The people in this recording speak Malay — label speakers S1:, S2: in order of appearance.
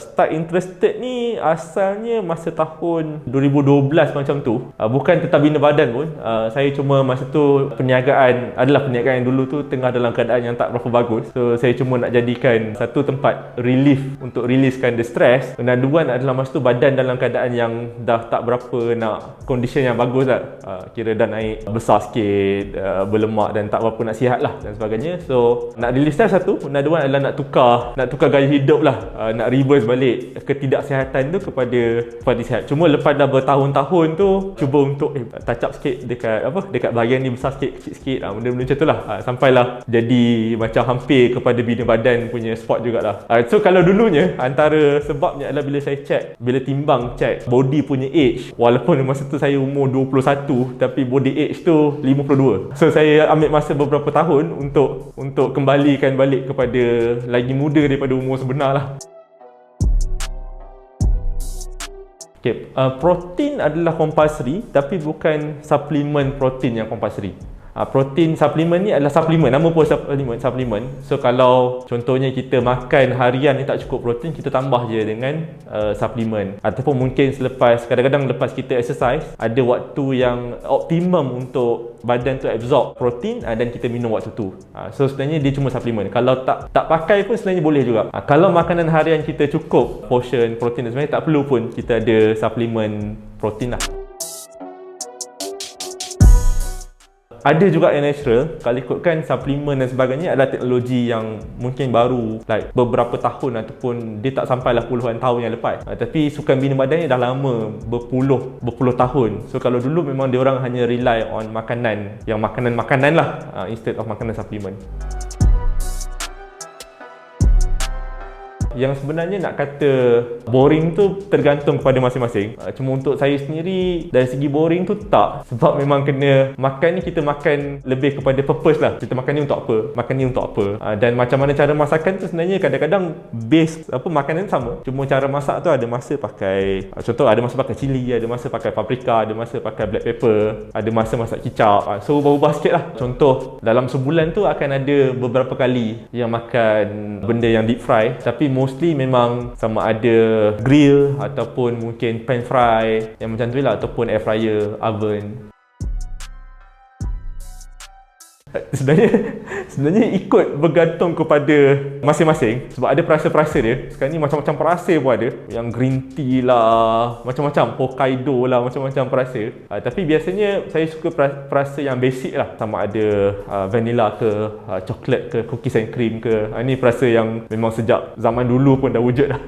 S1: Start interested ni asalnya masa tahun 2012 macam tu. Bukan tetap bina badan pun. Saya cuma masa tu perniagaan yang dulu tu tengah dalam keadaan yang tak berapa bagus. So saya cuma nak jadikan satu tempat relief untuk releasekan the stress. Dan dua adalah masa tu badan dalam keadaan yang dah tak berapa nak condition yang bagus lah. Kira dah naik besar sikit, berlemak dan tak berapa nak sihat lah dan sebagainya. So nak release stress satu. Dan dua adalah nak tukar gaya hidup lah. Nak reverse balik ketidaksihatan tu kepada sihat. Cuma lepas dah bertahun-tahun tu cuba untuk touch up sikit dekat bahagian ni besar sikit, kecil sikit, benda-benda macam tu lah. Sampailah jadi macam hampir kepada bina badan punya sport jugalah. So kalau dulunya antara sebabnya adalah bila timbang check body punya age, walaupun masa tu saya umur 21 tapi body age tu 52. So saya ambil masa beberapa tahun untuk kembalikan balik kepada lagi muda daripada umur sebenar lah. Okay, protein adalah compulsory tapi bukan suplemen protein yang compulsory. Protein suplemen ni adalah suplemen, nama pun suplemen. So kalau contohnya kita makan harian ni tak cukup protein, kita tambah je dengan suplemen. Ataupun mungkin kadang-kadang lepas kita exercise, ada waktu yang optimum untuk badan tu absorb protein dan kita minum waktu tu. So sebenarnya dia cuma suplemen. Kalau tak pakai pun sebenarnya boleh juga. Kalau makanan harian kita cukup portion protein dan sebenarnya tak perlu pun kita ada suplemen protein lah. Ada juga yang natural. Kalau ikutkan suplemen dan sebagainya adalah teknologi yang mungkin baru, like beberapa tahun ataupun dia tak sampailah puluhan tahun yang lepas. Tapi sukan bina badan ni dah lama, berpuluh tahun. So kalau dulu memang diorang hanya rely on makanan lah, instead of makanan suplemen. Yang sebenarnya nak kata boring tu tergantung kepada masing-masing. Cuma untuk saya sendiri, dari segi boring tu tak. Sebab memang kena makan ni, kita makan lebih kepada purpose lah. Kita makan ni untuk apa, makan ni untuk apa. Dan macam mana cara masakan tu sebenarnya kadang-kadang base makanan sama. Cuma cara masak tu ada masa pakai, contoh ada masa pakai cili, ada masa pakai paprika, ada masa pakai black pepper, ada masa masak kicap. So ubah-ubah sikit lah. Contoh dalam sebulan tu akan ada beberapa kali yang makan benda yang deep fry, tapi mostly memang sama ada grill ataupun mungkin pan fry yang macam tu lah, ataupun air fryer, oven. Sebenarnya ikut bergantung kepada masing-masing. Sebab ada perasa-perasa dia. Sekarang ni macam-macam perasa pun ada. Yang green tea lah, macam-macam, Hokkaido lah, macam-macam perasa. Tapi biasanya saya suka perasa yang basic lah. Sama ada vanilla ke, coklat ke, cookies and cream ke. Ini perasa yang memang sejak zaman dulu pun dah wujud lah.